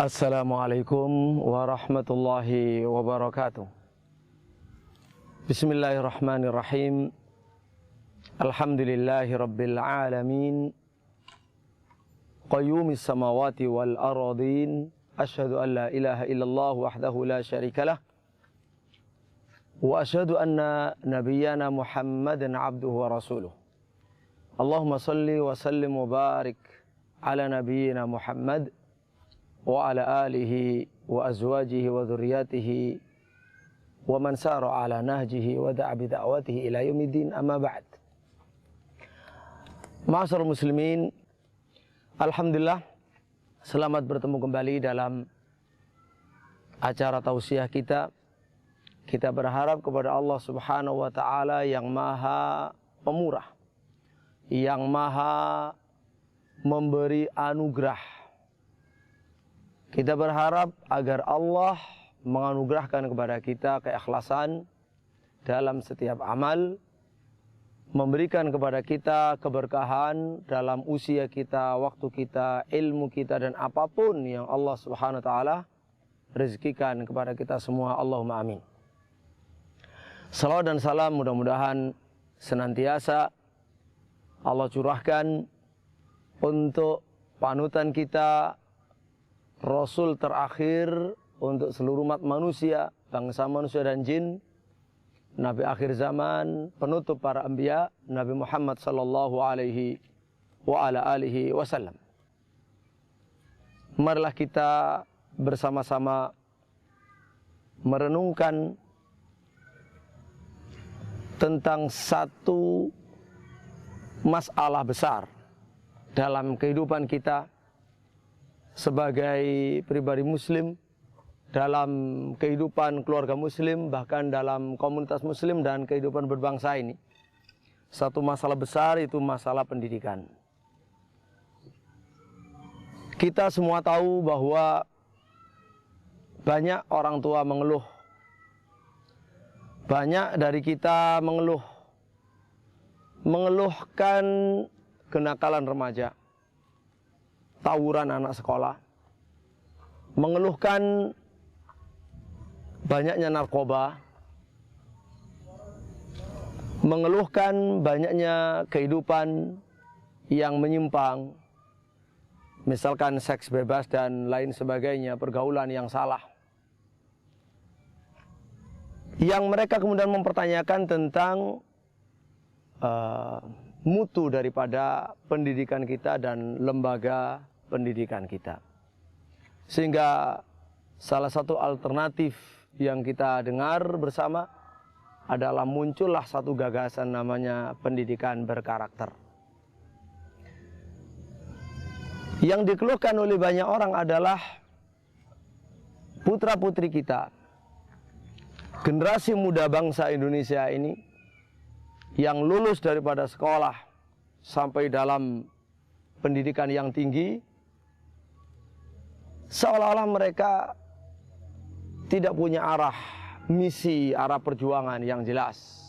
Assalamualaikum warahmatullahi wabarakatuh. Bismillahirrahmanirrahim. Alhamdulillahi rabbil alamin. Qayyumis samawati wal aradin. Asyhadu an la ilaha illallah wahdahu la syarikalah. Wa asyhadu anna nabiyyana Muhammadan abduhu wa rasuluh. Allahumma salli wa sallim wa barik ala nabiyyina Muhammad wa ala alihi wa azwajihi wa dhurriyyatihi wa man sara ala nahjihi wa da'a bi da'watihi ila yaumiddin, amma ba'd. Ma'asyiral muslimin, alhamdulillah selamat bertemu kembali dalam acara tausiah kita. Kita berharap kepada Allah Subhanahu wa taala yang Maha Pemurah, yang Maha memberi anugerah. Kita berharap agar Allah menganugerahkan kepada kita keikhlasan dalam setiap amal, memberikan kepada kita keberkahan dalam usia kita, waktu kita, ilmu kita, dan apapun yang Allah Subhanahu wa taala rezekikan kepada kita semua. Allahumma amin. Salawat dan salam mudah-mudahan senantiasa Allah curahkan untuk panutan kita, Rasul terakhir untuk seluruh umat manusia, bangsa manusia dan jin, Nabi akhir zaman, penutup para anbiya, Nabi Muhammad sallallahu alaihi wa ala alihi wasallam. Marilah kita bersama-sama merenungkan tentang satu masalah besar dalam kehidupan kita sebagai pribadi muslim, dalam kehidupan keluarga muslim, bahkan dalam komunitas muslim dan kehidupan berbangsa ini. Satu masalah besar itu masalah pendidikan. Kita semua tahu bahwa banyak orang tua mengeluh. Banyak dari kita mengeluhkan kenakalan remaja, tawuran anak sekolah, mengeluhkan banyaknya narkoba, mengeluhkan banyaknya kehidupan yang menyimpang, misalkan seks bebas dan lain sebagainya, pergaulan yang salah. Yang mereka kemudian mempertanyakan tentang mutu daripada pendidikan kita dan lembaga pendidikan kita. Sehingga salah satu alternatif yang kita dengar bersama adalah muncullah satu gagasan namanya pendidikan berkarakter. Yang dikeluhkan oleh banyak orang adalah putra-putri kita, generasi muda bangsa Indonesia ini, yang lulus daripada sekolah sampai dalam pendidikan yang tinggi, seolah-olah mereka tidak punya arah, misi, arah perjuangan yang jelas.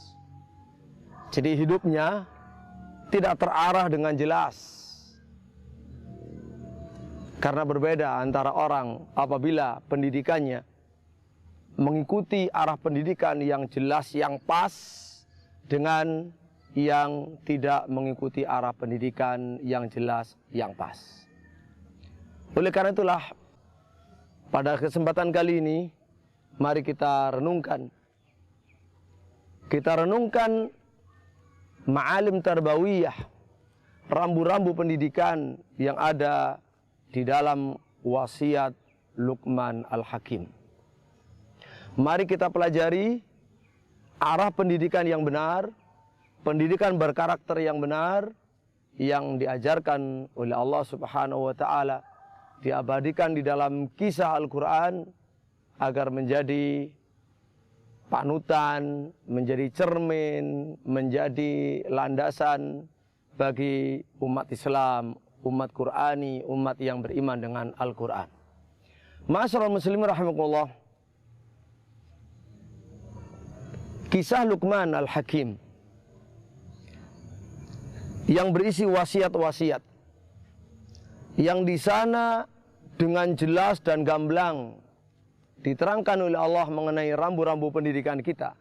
Jadi hidupnya tidak terarah dengan jelas. Karena berbeda antara orang apabila pendidikannya mengikuti arah pendidikan yang jelas, yang pas, dengan yang tidak mengikuti arah pendidikan yang jelas, yang pas. Oleh karena itulah, pada kesempatan kali ini, mari kita renungkan. Kita renungkan ma'alim tarbawiyah, rambu-rambu pendidikan yang ada di dalam wasiat Luqman Al-Hakim. Mari kita pelajari arah pendidikan yang benar, pendidikan berkarakter yang benar, yang diajarkan oleh Allah Subhanahu wa taala, diabadikan di dalam kisah Al-Quran, agar menjadi panutan, menjadi cermin, menjadi landasan bagi umat Islam, umat Qur'ani, umat yang beriman dengan Al-Quran. Ma'asyiral muslimin rahimakumullah, kisah Luqman Al-Hakim yang berisi wasiat-wasiat, yang di sana dengan jelas dan gamblang diterangkan oleh Allah mengenai rambu-rambu pendidikan kita.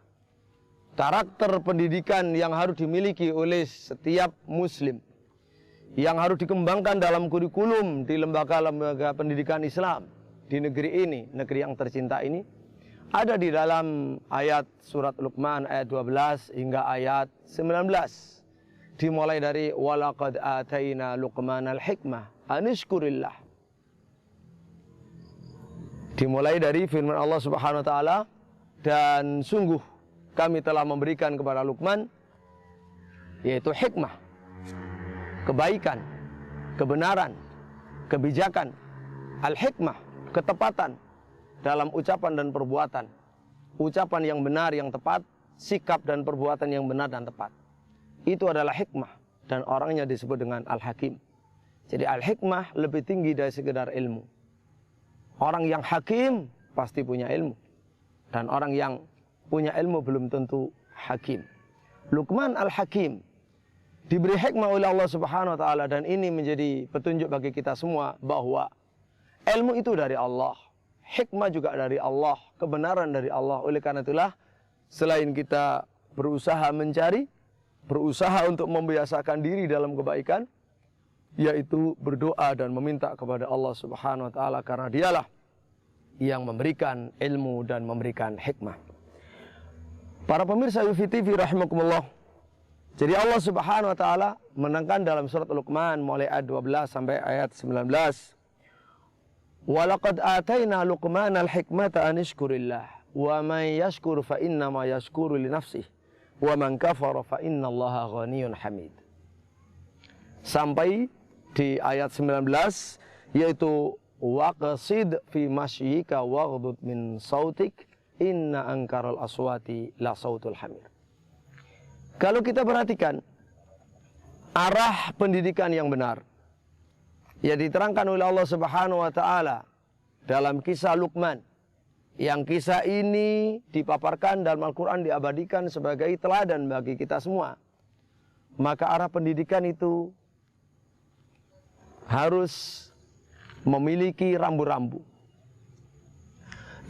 Karakter pendidikan yang harus dimiliki oleh setiap muslim, yang harus dikembangkan dalam kurikulum di lembaga-lembaga pendidikan Islam di negeri ini, negeri yang tercinta ini, ada di dalam ayat surat Luqman ayat 12 hingga ayat 19. Dimulai dari walaqad ataina Luqmanal hikmah anishkurillah. Dimulai dari firman Allah Subhanahu wa taala, dan sungguh kami telah memberikan kepada Luqman yaitu hikmah, kebaikan, kebenaran, kebijakan, al-hikmah, ketepatan dalam ucapan dan perbuatan. Ucapan yang benar, yang tepat, sikap dan perbuatan yang benar dan tepat. Itu adalah hikmah, dan orangnya disebut dengan al-hakim. Jadi al-hikmah lebih tinggi dari sekedar ilmu. Orang yang hakim pasti punya ilmu, dan orang yang punya ilmu belum tentu hakim. Luqman al-Hakim diberi hikmah oleh Allah Subhanahu wa taala, dan ini menjadi petunjuk bagi kita semua bahwa ilmu itu dari Allah, hikmah juga dari Allah, kebenaran dari Allah. Oleh karena itulah, selain kita berusaha mencari, berusaha untuk membiasakan diri dalam kebaikan, yaitu berdoa dan meminta kepada Allah Subhanahu wa taala, karena dialah yang memberikan ilmu dan memberikan hikmah. Para pemirsa UFI TV rahimakumullah. Jadi Allah Subhanahu wa taala menekankan dalam surat Luqman mulai ayat 12 sampai ayat 19. Walaqad ataina Luqmanal hikmata anishkurillah wa man yashkur fa innama yashkuru li nafsihi wa man kafara fa innallaha ghaniyyun hamid. Sampai di ayat 19, yaitu waqsid fi mashyika waghdud min sautik inna ankaral aswati la sautul hamir. Kalau kita perhatikan arah pendidikan yang benar yang diterangkan oleh Allah Subhanahu wa taala dalam kisah Luqman, yang kisah ini dipaparkan dalam Al-Quran, diabadikan sebagai teladan bagi kita semua, maka arah pendidikan itu harus memiliki rambu-rambu.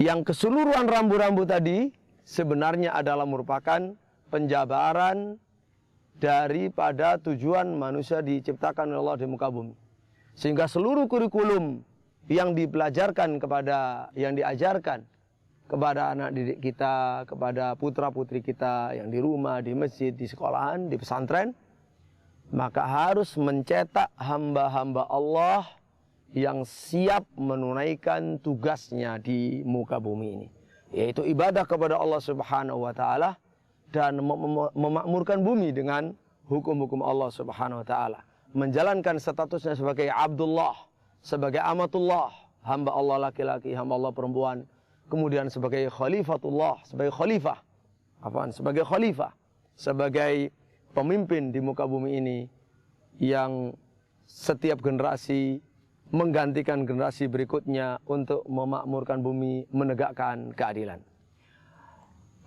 Yang keseluruhan rambu-rambu tadi sebenarnya adalah merupakan penjabaran daripada tujuan manusia diciptakan oleh Allah di muka bumi. Sehingga seluruh kurikulum yang diajarkan kepada anak didik kita, kepada putra-putri kita yang di rumah, di masjid, di sekolahan, di pesantren, maka harus mencetak hamba-hamba Allah yang siap menunaikan tugasnya di muka bumi ini, yaitu ibadah kepada Allah Subhanahu wa taala dan memakmurkan bumi dengan hukum-hukum Allah Subhanahu wa taala, menjalankan statusnya sebagai Abdullah, sebagai amatullah, hamba Allah laki-laki, hamba Allah perempuan, kemudian sebagai khalifatullah, sebagai khalifah, sebagai pemimpin di muka bumi ini yang setiap generasi menggantikan generasi berikutnya untuk memakmurkan bumi, menegakkan keadilan.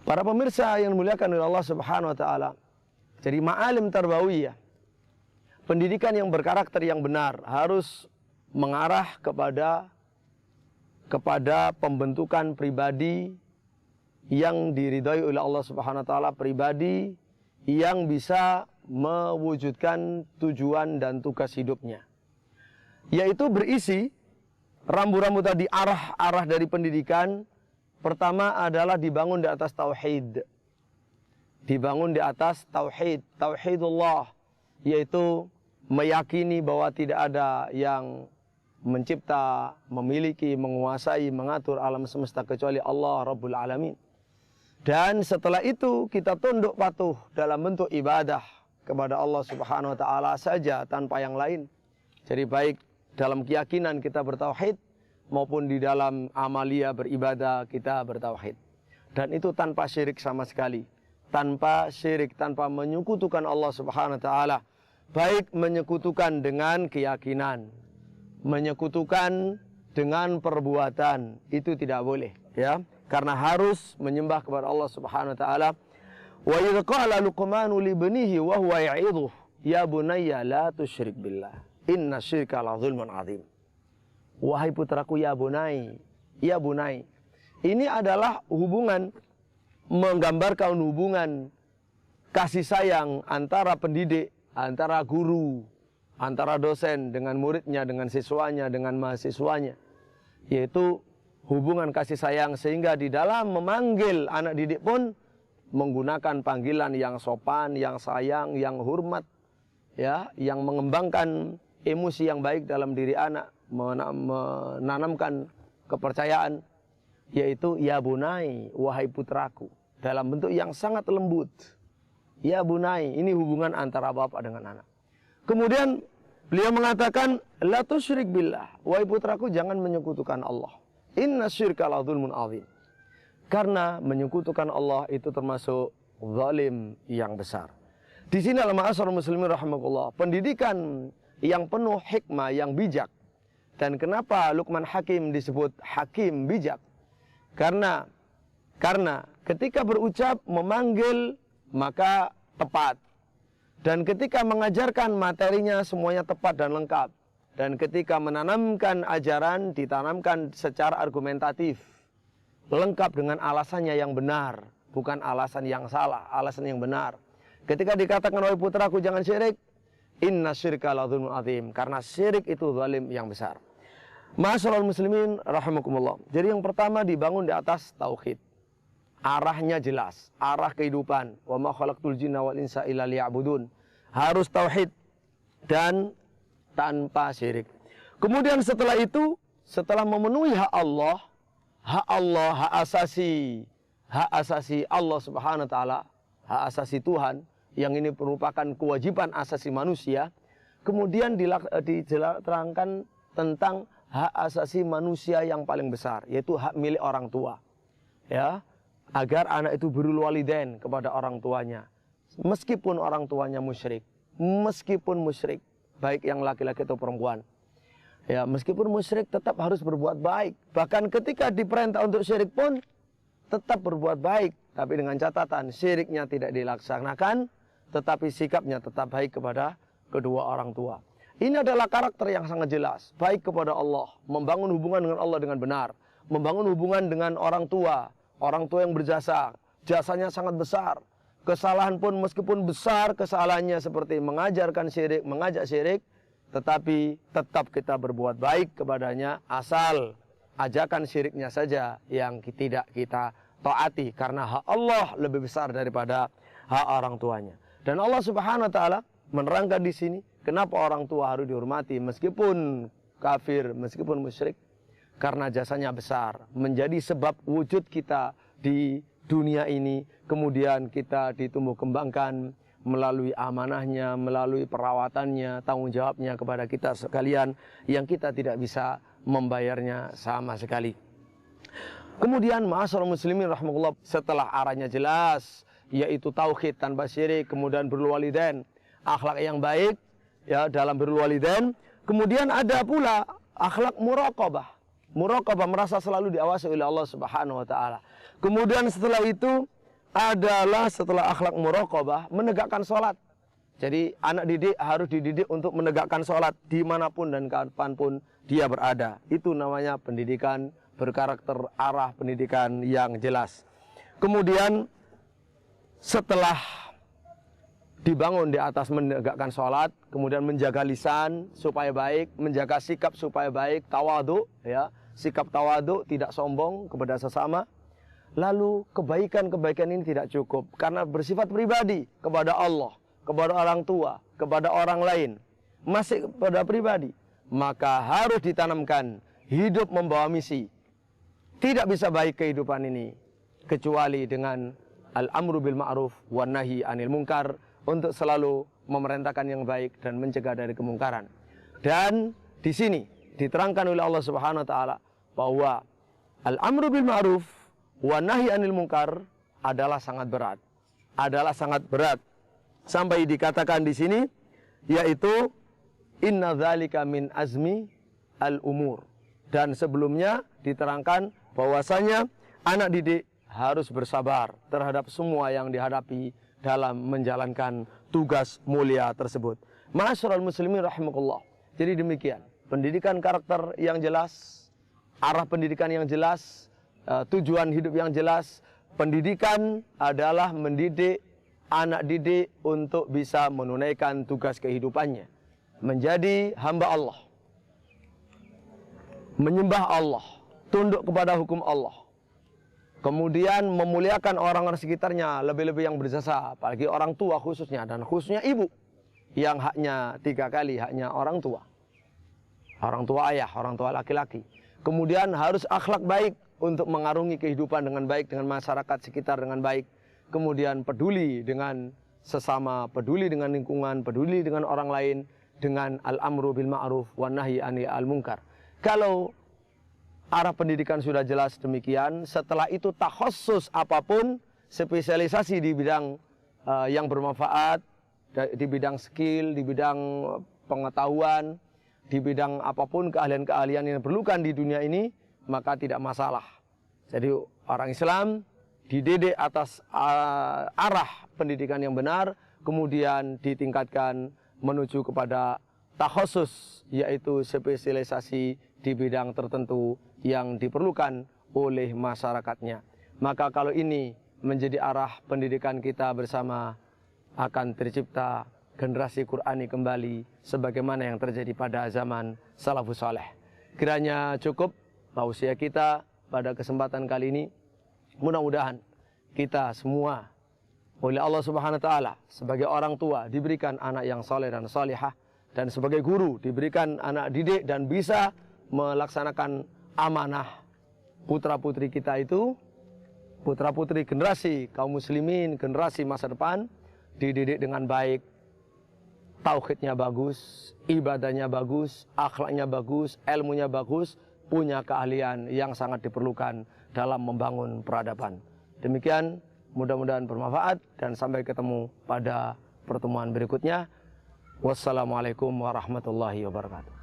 Para pemirsa yang dimuliakan oleh Allah Subhanahu wa taala, jadi ma'alim tarbawiyah, pendidikan yang berkarakter yang benar harus mengarah kepada pembentukan pribadi yang diridhai oleh Allah Subhanahu wa taala, pribadi yang bisa mewujudkan tujuan dan tugas hidupnya, yaitu berisi rambu-rambu tadi. Arah dari pendidikan pertama adalah dibangun di atas tauhid. Dibangun di atas tauhid, tauhidullah, yaitu meyakini bahwa tidak ada yang mencipta, memiliki, menguasai, mengatur alam semesta kecuali Allah Rabbul Alamin. Dan setelah itu kita tunduk patuh dalam bentuk ibadah kepada Allah Subhanahu wa taala saja tanpa yang lain. Jadi baik dalam keyakinan kita bertauhid maupun di dalam amalia beribadah kita bertauhid. Dan itu tanpa syirik sama sekali. Tanpa syirik, tanpa menyekutukan Allah Subhanahu wa taala. Baik menyekutukan dengan keyakinan, menyekutukan dengan perbuatan, itu tidak boleh, ya. Karena harus menyembah kepada Allah Subhanahu wa taala. Wa idz qala Luqmanu li ibnihi wa huwa ya'idhuhu ya bunayya la tusyrik billah inna syirka la dzulmun adzim. wahai putraku, ya bunai, ya bunai. Ini adalah hubungan, menggambarkan hubungan kasih sayang antara pendidik, antara guru, antara dosen dengan muridnya, dengan siswanya, dengan mahasiswanya. Yaitu hubungan kasih sayang, sehingga di dalam memanggil anak didik pun menggunakan panggilan yang sopan, yang sayang, yang hormat, ya, yang mengembangkan emosi yang baik dalam diri anak, menanamkan kepercayaan, yaitu ya bunai, wahai putraku, dalam bentuk yang sangat lembut. Ya bunai, ini hubungan antara bapak dengan anak. Kemudian beliau mengatakan, la tusyrik billah, wahai putraku, jangan menyekutukan Allah. Inna syirka la dzulmun adzim. Karena menyekutukan Allah itu termasuk zalim yang besar. Di sini al-ma'asyarul muslimin rahimakumullah, pendidikan yang penuh hikmah, yang bijak. Dan kenapa Luqman Hakim disebut hakim bijak? Karena ketika berucap, memanggil, maka tepat. Dan ketika mengajarkan, materinya semuanya tepat dan lengkap. Dan ketika menanamkan ajaran, ditanamkan secara argumentatif, lengkap dengan alasannya yang benar, bukan alasan yang salah, alasan yang benar. Ketika dikatakan, wahai putraku, jangan syirik, inna syirka la dzulmun adzim, karena syirik itu zalim yang besar. Ma'asyiral muslimin rahimakumullah. Jadi yang pertama dibangun di atas tauhid. Arahnya jelas, arah kehidupan. Wa ma khalaqtul jinna wal insa illa liya'budun. Harus tauhid dan tanpa syirik. Kemudian setelah itu, setelah memenuhi hak Allah, hak asasi Allah Subhanahu wa taala, hak asasi Tuhan, yang ini merupakan kewajiban asasi manusia. Kemudian diterangkan tentang hak asasi manusia yang paling besar, yaitu hak milik orang tua. Ya, agar anak itu birrul walidain kepada orang tuanya, meskipun orang tuanya musyrik, baik yang laki-laki atau perempuan. Ya, meskipun musyrik tetap harus berbuat baik. Bahkan ketika diperintah untuk syirik pun tetap berbuat baik, tapi dengan catatan syiriknya tidak dilaksanakan, tetapi sikapnya tetap baik kepada kedua orang tua. Ini adalah karakter yang sangat jelas, baik kepada Allah, membangun hubungan dengan Allah dengan benar, membangun hubungan dengan orang tua yang berjasa, jasanya sangat besar. Kesalahan pun meskipun besar kesalahannya seperti mengajarkan syirik, mengajak syirik, tetapi tetap kita berbuat baik kepadanya, asal ajakan syiriknya saja yang tidak kita taati, karena hak Allah lebih besar daripada hak orang tuanya. Dan Allah Subhanahu wa taala menerangkan di sini kenapa orang tua harus dihormati meskipun kafir, meskipun musyrik, karena jasanya besar, menjadi sebab wujud kita di dunia ini, kemudian kita ditumbuh kembangkan melalui amanahnya, melalui perawatannya, tanggung jawabnya kepada kita sekalian, yang kita tidak bisa membayarnya sama sekali. Kemudian ma'asyiral muslimin rahimakumullah, setelah arahnya jelas, yaitu tauhid tanpa syirik, kemudian birrul walidain, akhlak yang baik ya dalam birrul walidain, kemudian ada pula akhlak muraqabah. Muraqabah, merasa selalu diawasi oleh Allah Subhanahu wa taala. Kemudian setelah itu adalah setelah akhlak muraqabah, menegakkan sholat. Jadi anak didik harus dididik untuk menegakkan sholat dimanapun dan kapanpun dia berada. Itu namanya pendidikan berkarakter, arah pendidikan yang jelas. Kemudian setelah dibangun di atas menegakkan sholat, kemudian menjaga lisan supaya baik, menjaga sikap supaya baik, tawadhu, ya, sikap tawadhu, tidak sombong kepada sesama. Lalu kebaikan-kebaikan ini tidak cukup, karena bersifat pribadi kepada Allah, kepada orang tua, kepada orang lain, masih kepada pribadi, maka harus ditanamkan hidup membawa misi. Tidak bisa baik kehidupan ini kecuali dengan al-amru bil ma'ruf wan nahi anil munkar, untuk selalu memerintahkan yang baik dan mencegah dari kemungkaran. Dan di sini diterangkan oleh Allah Subhanahu wa taala bahwa al-amru bil ma'ruf wan nahi anil munkar adalah sangat berat. Sampai dikatakan di sini, yaitu inna dzalika min azmi al-umur. Dan sebelumnya diterangkan bahwasanya anak didik harus bersabar terhadap semua yang dihadapi dalam menjalankan tugas mulia tersebut. Ma'asyiral muslimin rahimakumullah. Jadi demikian, pendidikan karakter yang jelas, arah pendidikan yang jelas, tujuan hidup yang jelas. Pendidikan adalah mendidik anak didik untuk bisa menunaikan tugas kehidupannya, menjadi hamba Allah, menyembah Allah, tunduk kepada hukum Allah, kemudian memuliakan orang-orang sekitarnya, lebih-lebih yang berjasa, apalagi orang tua khususnya, dan khususnya ibu yang haknya 3 kali, haknya orang tua ayah, orang tua laki-laki. Kemudian harus akhlak baik untuk mengarungi kehidupan dengan baik, dengan masyarakat sekitar dengan baik. Kemudian peduli dengan sesama, peduli dengan lingkungan, peduli dengan orang lain, dengan al-amru bil ma'ruf wan nahyi 'anil munkar. Kalau arah pendidikan sudah jelas demikian, setelah itu takhassus apapun, spesialisasi di bidang yang bermanfaat, di bidang skill, di bidang pengetahuan, di bidang apapun keahlian-keahlian yang diperlukan di dunia ini, maka tidak masalah. Jadi orang Islam dididik atas arah pendidikan yang benar, kemudian ditingkatkan menuju kepada takhassus, yaitu spesialisasi di bidang tertentu yang diperlukan oleh masyarakatnya. Maka kalau ini menjadi arah pendidikan kita bersama, akan tercipta generasi Qur'ani kembali sebagaimana yang terjadi pada zaman salafus saleh. Kiranya cukup tausiah kita pada kesempatan kali ini. Mudah-mudahan kita semua oleh Allah Subhanahu wa taala sebagai orang tua diberikan anak yang saleh dan salihah, dan sebagai guru diberikan anak didik dan bisa melaksanakan amanah putra-putri kita itu, putra-putri generasi kaum muslimin, generasi masa depan, dididik dengan baik, tauhidnya bagus, ibadahnya bagus, akhlaknya bagus, ilmunya bagus, punya keahlian yang sangat diperlukan dalam membangun peradaban. Demikian, mudah-mudahan bermanfaat dan sampai ketemu pada pertemuan berikutnya. Wassalamualaikum warahmatullahi wabarakatuh.